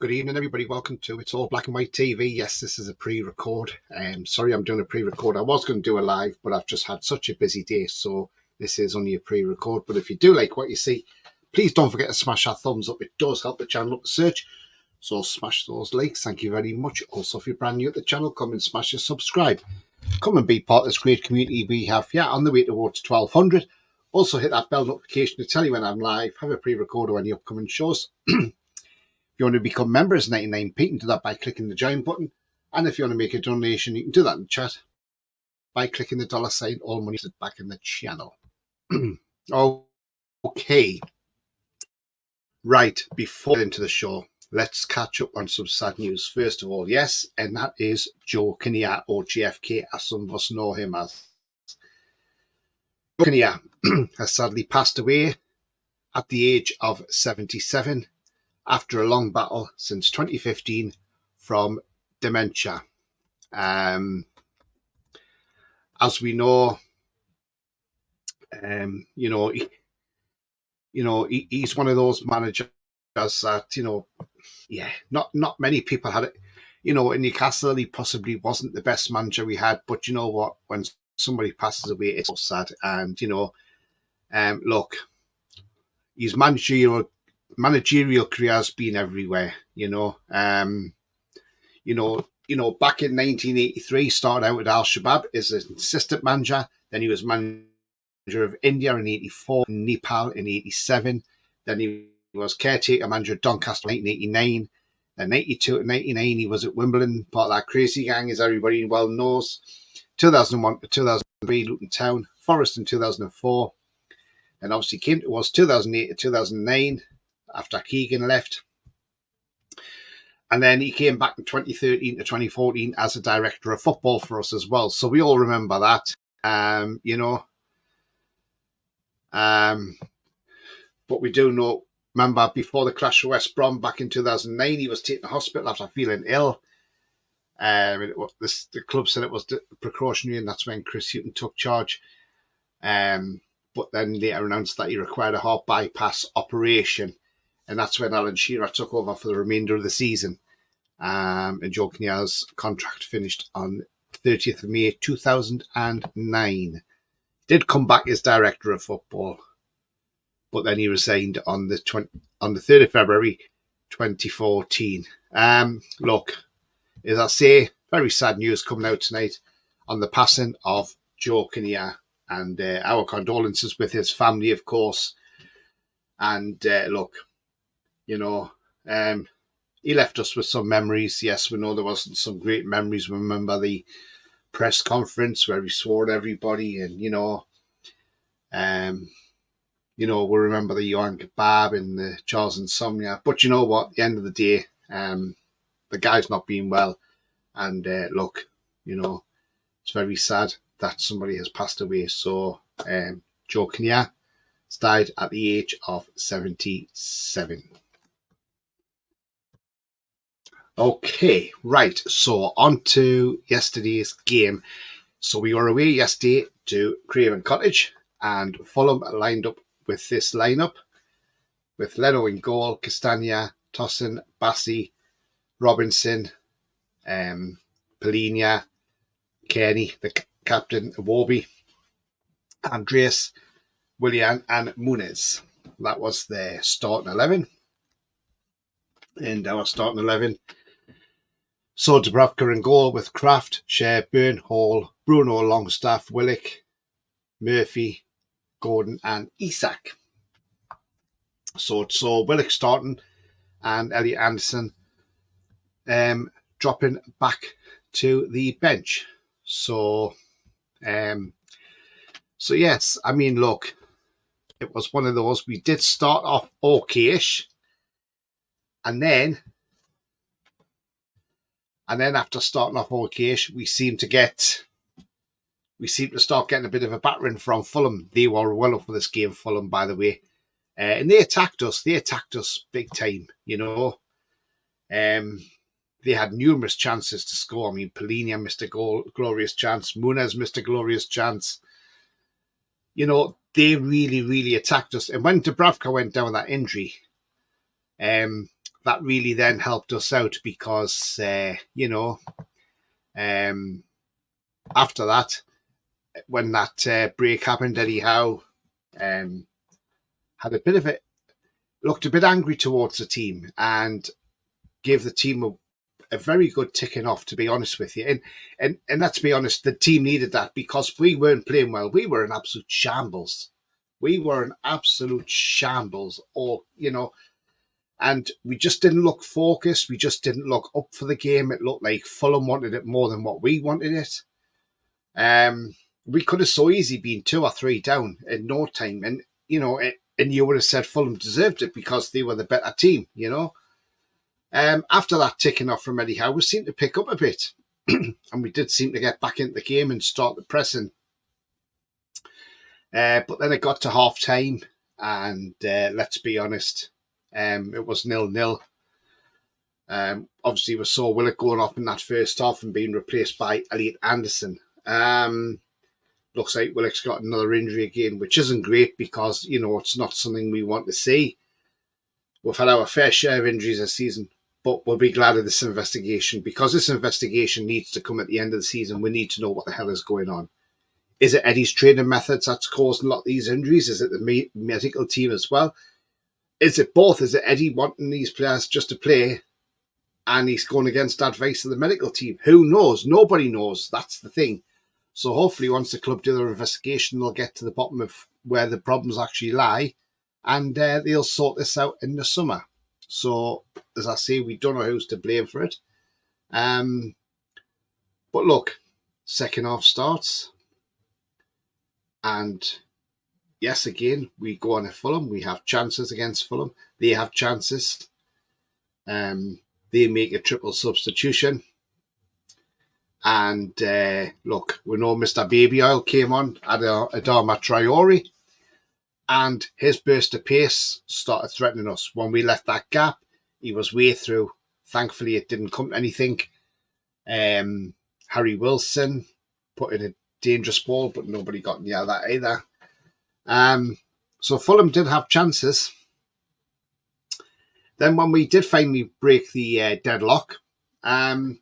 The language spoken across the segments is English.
Good evening, everybody. Welcome to It's All Black and White TV. Yes, this is a pre-record. Sorry, I'm doing a pre-record. I was going to do a live, but I've just had such a busy day, so this is only a pre-record. But if you do like what you see, please don't forget to smash that thumbs up. It does help the channel up the search, so smash those likes. Thank you very much. Also, if you're brand new at the channel, come and smash your subscribe. Come and be part of this great community we have. Yeah, on the way towards 1200. Also, hit that bell notification to tell you when I'm live. Have a pre-record or any upcoming shows. If you want to become members, 99p, you can do that by clicking the join button. And if you want to make a donation, you can do that in chat by clicking the $sign. All money is back in the channel. Okay. Right, before we get into the show, let's catch up on some sad news. First of all, yes, and that is Joe Kinnear, or JFK, as some of us know him as. Joe Kinnear has sadly passed away at the age of 77. After a long battle since 2015 from dementia. As we know, he's one of those managers that, not many people had it. In Newcastle, he possibly wasn't the best manager we had, but you know what? When somebody passes away, it's so sad. And, look, his managerial career has been everywhere, back in 1983, started out at Al Shabaab as an assistant manager. Then he was manager of India in 84, Nepal in 87. Then he was caretaker manager at Doncaster in 1989. Then 92 and 99, he was at Wimbledon, part of that crazy gang, as everybody well knows. 2001 to 2003, Luton Town, Forest in 2004. And obviously came to us 2008 to 2009. After Keegan left. And then he came back in 2013 to 2014 as a director of football for us as well. So we all remember that, but we do remember before the crash with West Brom back in 2009, he was taken to hospital after feeling ill. The club said it was precautionary, and that's when Chris Hughton took charge. But then later announced that he required a heart bypass operation. And that's when Alan Shearer took over for the remainder of the season. And Joe Kinnear's contract finished on 30th of May 2009. Did come back as director of football, but then he resigned on the 3rd of February 2014. Look, as I say, very sad news coming out tonight on the passing of Joe Kinnear, and our condolences with his family, of course. And look, he left us with some memories. Yes, we know there wasn't some great memories. We remember the press conference where he swore at everybody, and we remember the Johan Kebab and the Charles Insomnia. But you know what? At the end of the day, the guy's not being well, and look, it's very sad that somebody has passed away. So Joe Kinnear died at the age of 77. Okay, right, so on to yesterday's game. So we were away yesterday to Craven Cottage, and Fulham lined up with this lineup, with Leno in goal, Castagna, Tossin, Bassi, Robinson, Polinia, Kearney, the captain, Iwobi, Andreas, Willian and Muniz. That was their starting 11. And our starting 11 saw Dubravka in goal with Kraft, Sher, Byrne, Hall, Bruno, Longstaff, Willock, Murphy, Gordon and Isak. So it saw Willock starting and Elliot Anderson dropping back to the bench. So yes, I mean, look, it was one of those, we did start off okay-ish, and then after starting off okay-ish, we seemed to start getting a bit of a battering from Fulham. They were well up for this game, Fulham, by the way, and they attacked us big time, They had numerous chances to score. I mean, Polinia missed a glorious chance, Muniz missed a glorious chance. They really, really attacked us. And when Dubravka went down with that injury, that really then helped us out because, after that, when that break happened, Eddie Howe had a bit of it, looked a bit angry towards the team and gave the team a very good ticking off, to be honest with you. And let's be honest, the team needed that because we weren't playing well. We were in absolute shambles. We were in absolute shambles, and we just didn't look focused. We just didn't look up for the game. It looked like Fulham wanted it more than what we wanted it. We could have so easily been 2 or 3 down in no time. And, and you would have said Fulham deserved it because they were the better team, After that ticking off from Eddie Howe, we seemed to pick up a bit. And we did seem to get back into the game and start the pressing. But then it got to half time, and let's be honest, it was 0-0. Obviously, we saw Willock going off in that first half and being replaced by Elliot Anderson. Looks like Willock's got another injury again, which isn't great because, it's not something we want to see. We've had our fair share of injuries this season, but we'll be glad of this investigation because this investigation needs to come at the end of the season. We need to know what the hell is going on. Is it Eddie's training methods that's causing a lot of these injuries? Is it the medical team as well? Is it both? Is it Eddie wanting these players just to play and he's going against advice of the medical team? Who knows? Nobody knows. That's the thing. So hopefully once the club do their investigation, they'll get to the bottom of where the problems actually lie and they'll sort this out in the summer. So, as I say, we don't know who's to blame for it. But look, second half starts. And yes, again, we go on at Fulham. We have chances against Fulham. They have chances. They make a triple substitution. And look, we know Mr. Baby Oil came on, Adama Traore. And his burst of pace started threatening us. When we left that gap, he was way through. Thankfully, it didn't come to anything. Harry Wilson put in a dangerous ball, but nobody got near that either. So Fulham did have chances. Then when we did finally break the deadlock, the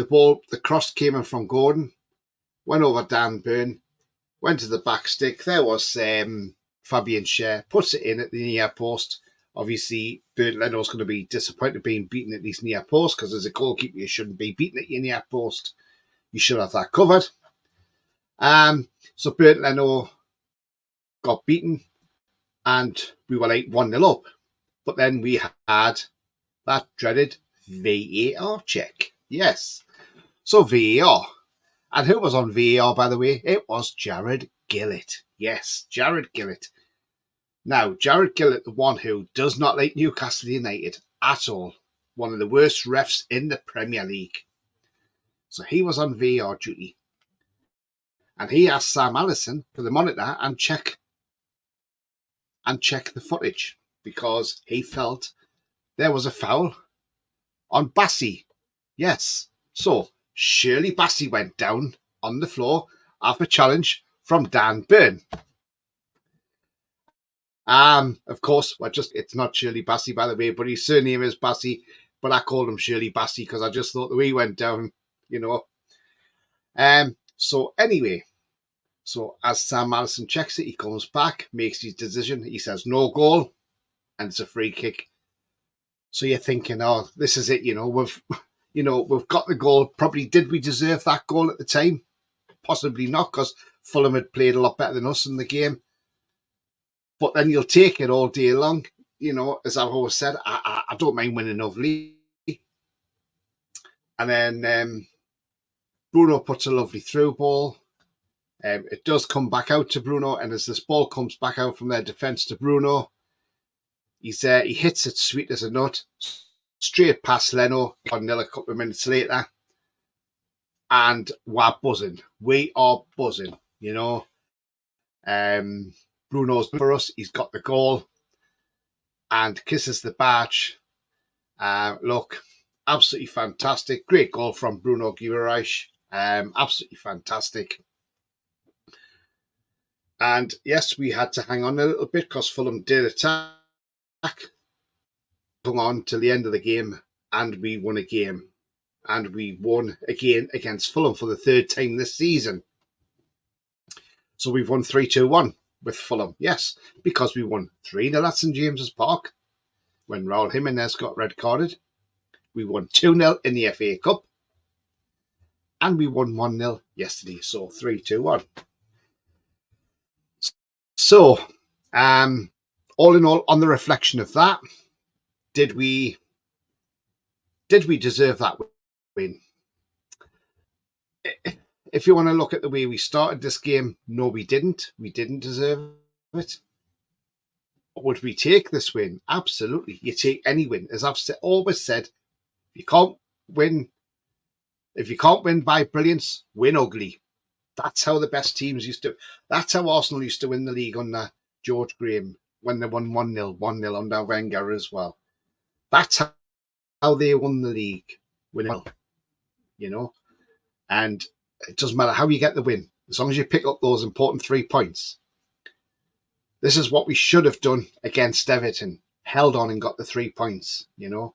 ball, the cross came in from Gordon, went over Dan Burn, went to the back stick. There was Fabian Schär, puts it in at the near post. Obviously, Bernd Leno's going to be disappointed being beaten at his near post because as a goalkeeper, you shouldn't be beaten at your near post. You should have that covered. So Bernd Leno got beaten and we were like 1-0 up. But then we had that dreaded VAR check. Yes. So VAR. And who was on VAR, by the way? It was Jared Gillett. Yes, Jared Gillett. Now, Jared Gillett, the one who does not like Newcastle United at all. One of the worst refs in the Premier League. So he was on VAR duty. And he asked Sam Allison for the monitor and check the footage because he felt there was a foul on Bassey. Yes. So Shirley Bassey went down on the floor after a challenge from Dan Burn. Of course, it's not Shirley Bassey, by the way, but his surname is Bassey, but I called him Shirley Bassey because I just thought the way he went down, So anyway, as Sam Allison checks it, he comes back, makes his decision. He says no goal, and it's a free kick. So you're thinking, oh, this is it. We've got the goal. Probably did we deserve that goal at the time? Possibly not, because Fulham had played a lot better than us in the game. But then you'll take it all day long. As I've always said, I don't mind winning over league. And then Bruno puts a lovely through ball. It does come back out to Bruno, and as this ball comes back out from their defence to Bruno, he hits it sweet as a nut, straight past Leno, 1-0 a couple of minutes later, and we're buzzing. We are buzzing, Bruno's for us. He's got the goal and kisses the badge. Look, absolutely fantastic. Great goal from Bruno Guimaraes. Absolutely fantastic. And yes, we had to hang on a little bit because Fulham did attack. hung on till the end of the game, and we won a game. And we won again against Fulham for the third time this season. So we've won 3-2-1 with Fulham. Yes, because we won 3-0 at St James's Park when Raul Jimenez got red carded. We won 2-0 in the FA Cup. And we won 1-0 yesterday. So 3-2-1. So, all in all, on the reflection of that, did we deserve that win? If you want to look at the way we started this game, no, we didn't. We didn't deserve it. Would we take this win? Absolutely. You take any win. As I've always said, if you can't win by brilliance, win ugly. That's how the best teams used to. That's how Arsenal used to win the league under George Graham when they won 1-0 under Wenger as well. That's how they won the league. Winning well, you know. And it doesn't matter how you get the win, as long as you pick up those important 3 points. This is what we should have done against Everton. Held on and got the 3 points, you know.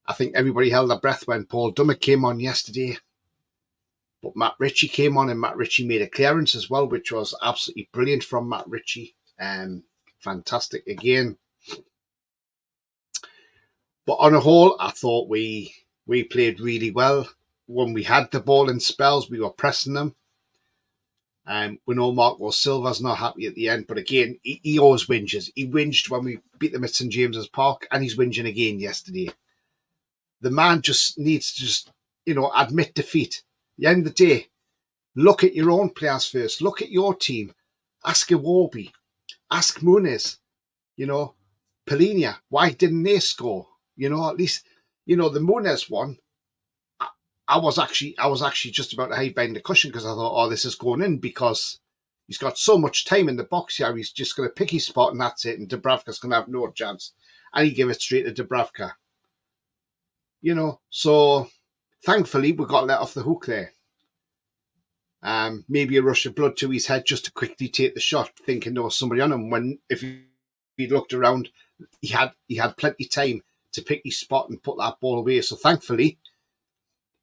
I think everybody held their breath when Paul Dummett came on yesterday. But Matt Ritchie came on, and Matt Ritchie made a clearance as well, which was absolutely brilliant from Matt Ritchie. Fantastic again. But on a whole, I thought we played really well. When we had the ball in spells, we were pressing them. We know Marco Silva's not happy at the end, but again, he always whinges. He whinged when we beat them at St James's Park, and he's whinging again yesterday. The man just needs to admit defeat. At the end of the day, look at your own players first. Look at your team. Ask Iwobi. Ask Muniz. Polinia. Why didn't they score? At least, the Muniz one, I was actually just about to hide behind the cushion because I thought, this is going in because he's got so much time in the box here. He's just going to pick his spot and that's it. And Dubravka's going to have no chance. And he gave it straight to Dubravka. So thankfully we got let off the hook there. Maybe a rush of blood to his head just to quickly take the shot, thinking there was somebody on him. When if he'd looked around, he had plenty of time to pick his spot and put that ball away. So thankfully,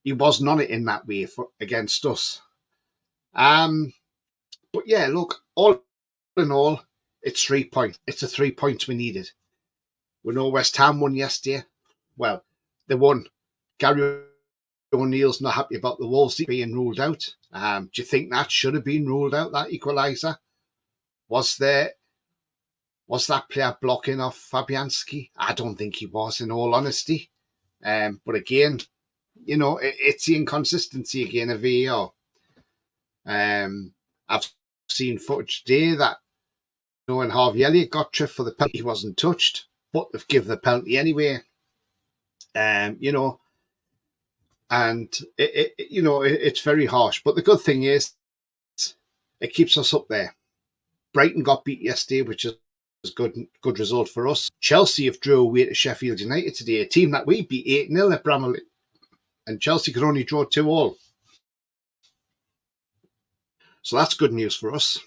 he wasn't on it in that way against us. But yeah, look, all in all, it's 3 points. It's the 3 points we needed. We know West Ham won yesterday. Well, they won. Gary O'Neill's not happy about the Wolves being ruled out. Do you think that should have been ruled out, that equaliser? Was that player blocking off Fabianski? I don't think he was, in all honesty. But again, it's the inconsistency again of VAR. I've seen footage today that when Harvey Elliott got tripped for the penalty, he wasn't touched, but they've given the penalty anyway. And it's very harsh. But the good thing is, it keeps us up there. Brighton got beat yesterday, which is a good result for us. Chelsea have drew away to Sheffield United today, a team that we beat 8-0 at Bramley. And Chelsea could only draw 2-2. So that's good news for us.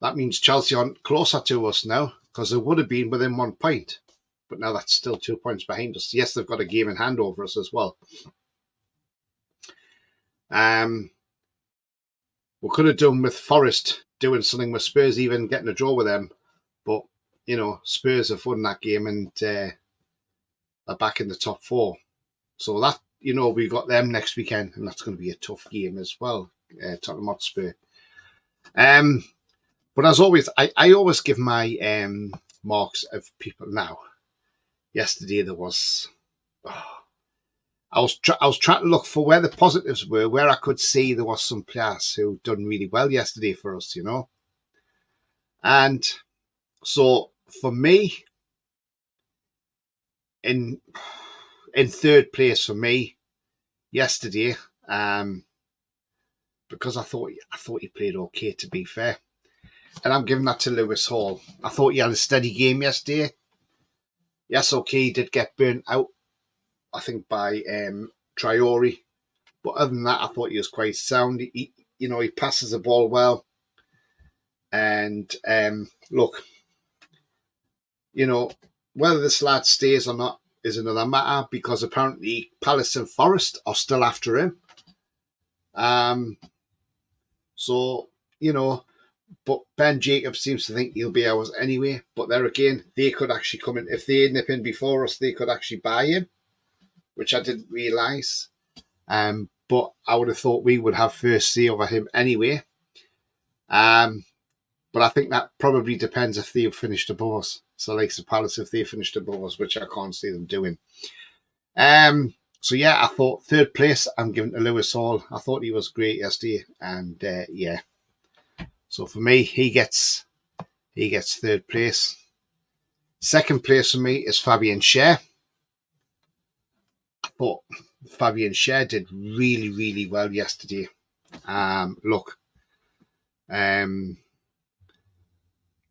That means Chelsea aren't closer to us now, because they would have been within 1 point. But now that's still 2 points behind us. Yes, they've got a game in hand over us as well. We could have done with Forest doing something with Spurs, even getting a draw with them. But, Spurs have won that game and they're back in the top 4. So that, we've got them next weekend, and that's going to be a tough game as well, Tottenham Hotspur. But as always, I always give my marks of people now. Yesterday there was, I was trying to look for where the positives were, where I could see there was some players who done really well yesterday for us, And so for me, in third place for me yesterday, because I thought he played okay, to be fair, and I'm giving that to Lewis Hall. I thought he had a steady game yesterday. Yes, okay, he did get burnt out, I think, by Traore, but other than that, I thought he was quite sound. He passes the ball well, and look, whether this lad stays or not is another matter, because apparently Palace and Forest are still after him. So, you know, but Ben Jacobs seems to think he'll be ours anyway. But there again, they could actually come in. If they nip in before us, they could actually buy him, which I didn't realise. But I would have thought we would have first say over him anyway. But I think that probably depends if they've finished above us. So, like the Palace, if they finished above us, which I can't see them doing. So yeah, I thought third place, I'm giving to Lewis Hall. I thought he was great yesterday, and yeah. So for me, he gets third place. Second place for me is Fabian Schär. I thought Fabian Schär did really, really well yesterday.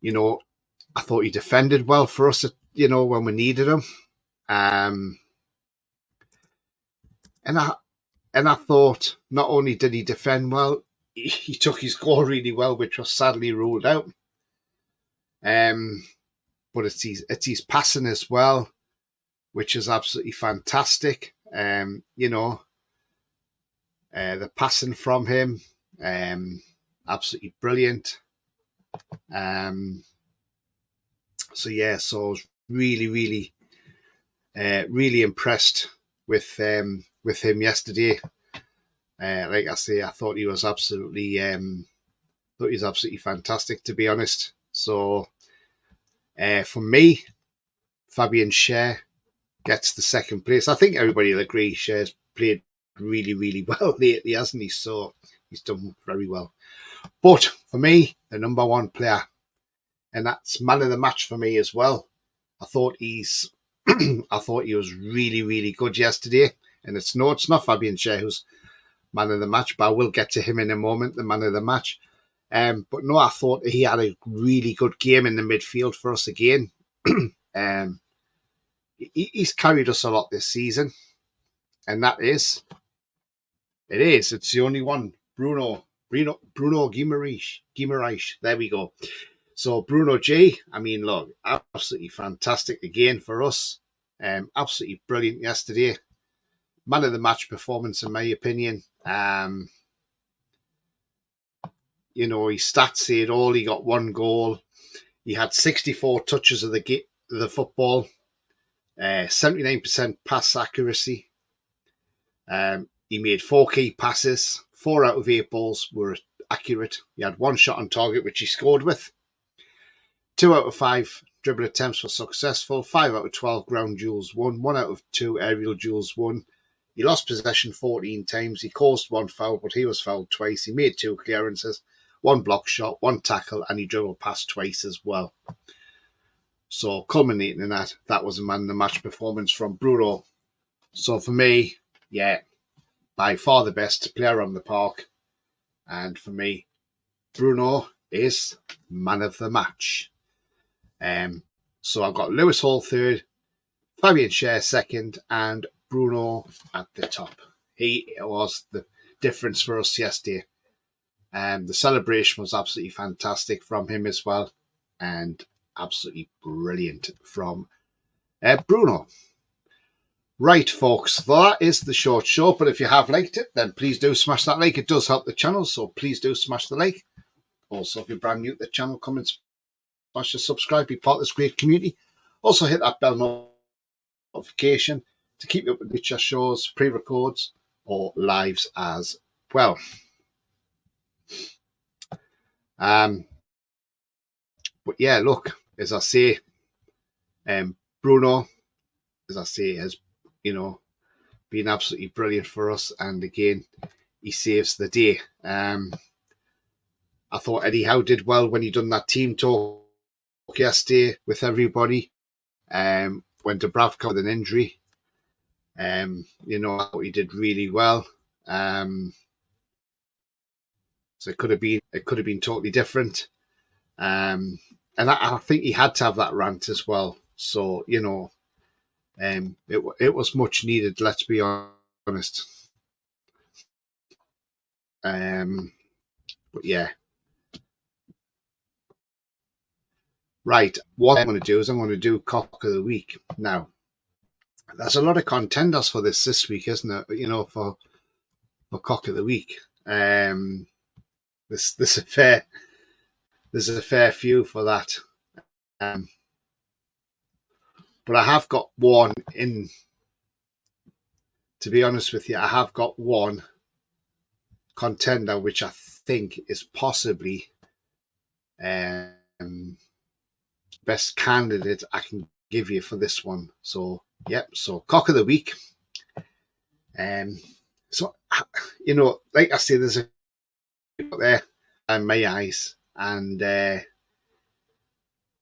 You know, I thought he defended well for us, you know, when we needed him. And I thought not only did he defend well, he took his goal really well, which was sadly ruled out. But it's his passing as well, which is absolutely fantastic. You know, the passing from him, absolutely brilliant. So yeah, so I was really, really, really impressed with him yesterday. Like I say, I thought he was absolutely fantastic, to be honest. So for me, Fabian Schär gets the second place. I think everybody will agree Schär's played really, really well lately, hasn't he? So he's done very well. But for me, the number one player, and that's man of the match for me as well. I thought he was really, really good yesterday. And it's not Fabian Schär who's man of the match, but I will get to him in a moment, the man of the match. But no, I thought he had a really good game in the midfield for us again. He's carried us a lot this season, and it's the only one, Bruno Guimaraes. There we go. So Bruno G, I mean, look, absolutely fantastic again for us. Absolutely brilliant yesterday. Man of the match performance, in my opinion. You know, his stats say it all. He got one goal. He had 64 touches of the football, 79% pass accuracy. He made 4 key passes. 4 out of 8 balls were accurate. He had 1 shot on target, which he scored with. 2 out of 5 dribble attempts were successful. 5 out of 12 ground duels won. 1 out of 2 aerial duels won. He lost possession 14 times. He caused 1 foul, but he was fouled twice. He made 2 clearances, 1 block shot, 1 tackle, and he dribbled past twice as well. So culminating in that was a man of the match performance from Bruno. So for me, yeah, by far the best player on the park. And for me, Bruno is man of the match. So I've got Lewis Hall third, Fabian Schär second, and Bruno at the top. He was the difference for us yesterday. The celebration was absolutely fantastic from him as well, and absolutely brilliant from Bruno. Right, folks, that is the short show, but if you have liked it, then please do smash that like. It does help the channel, so please do smash the like. Also, if you're brand new to the channel, come and smash the subscribe, be part of this great community. Also, hit that bell notification to keep you up with future shows, pre-records, or lives as well. But yeah, look, as I say, Bruno, as I say, has, you know, been absolutely brilliant for us. And again, he saves the day. I thought Eddie Howe did well when he done that team talk yesterday with everybody. When Dubravka with an injury, you know, I thought he did really well. So it could have been totally different. And I think he had to have that rant as well. So, you know, it was much needed, let's be honest. But yeah. Right, what I'm going to do is I'm going to do Cock of the Week. Now, there's a lot of contenders for this week, isn't it? You know, for Cock of the Week. There's a fair few for that. But I have got one in. To be honest with you, I have got one contender which I think is possibly best candidate I can give you for this one. So, yep. So, Cock of the Week. So, you know, like I say, there's a there in my eyes, and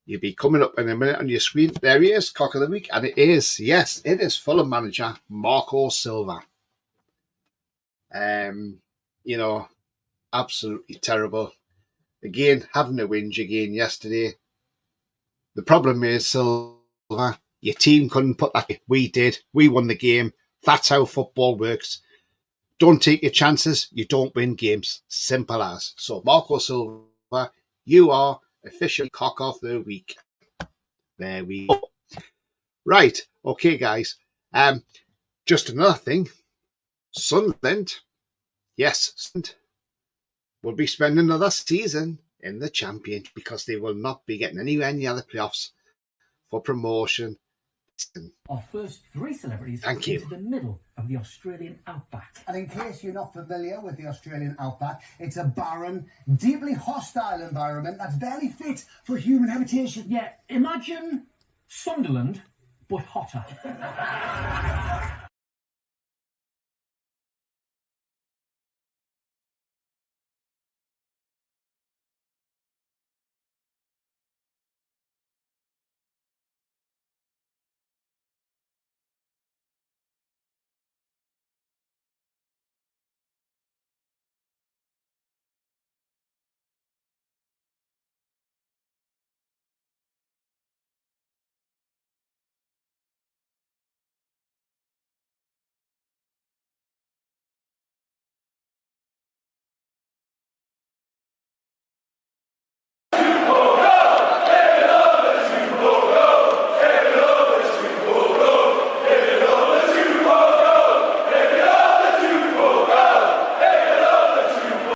you'll be coming up in a minute on your screen. There he is, Cock of the Week, and it is, yes, it is Fulham manager Marco Silva. You know, absolutely terrible. Again, having a whinge again yesterday. The problem is, Silva, your team couldn't put that. We did. We won the game. That's how football works. Don't take your chances. You don't win games. Simple as. So, Marco Silva, you are officially Cock of the Week. There we go. Right. Okay, guys. Just another thing. Sunderland, yes, Sunderland will be spending another season in the Championship because they will not be getting anywhere near the playoffs for promotion. Our first 3 celebrities Thank into the middle of the Australian outback. And in case you're not familiar with the Australian outback, it's a barren, deeply hostile environment that's barely fit for human habitation. Yeah, imagine Sunderland, but hotter.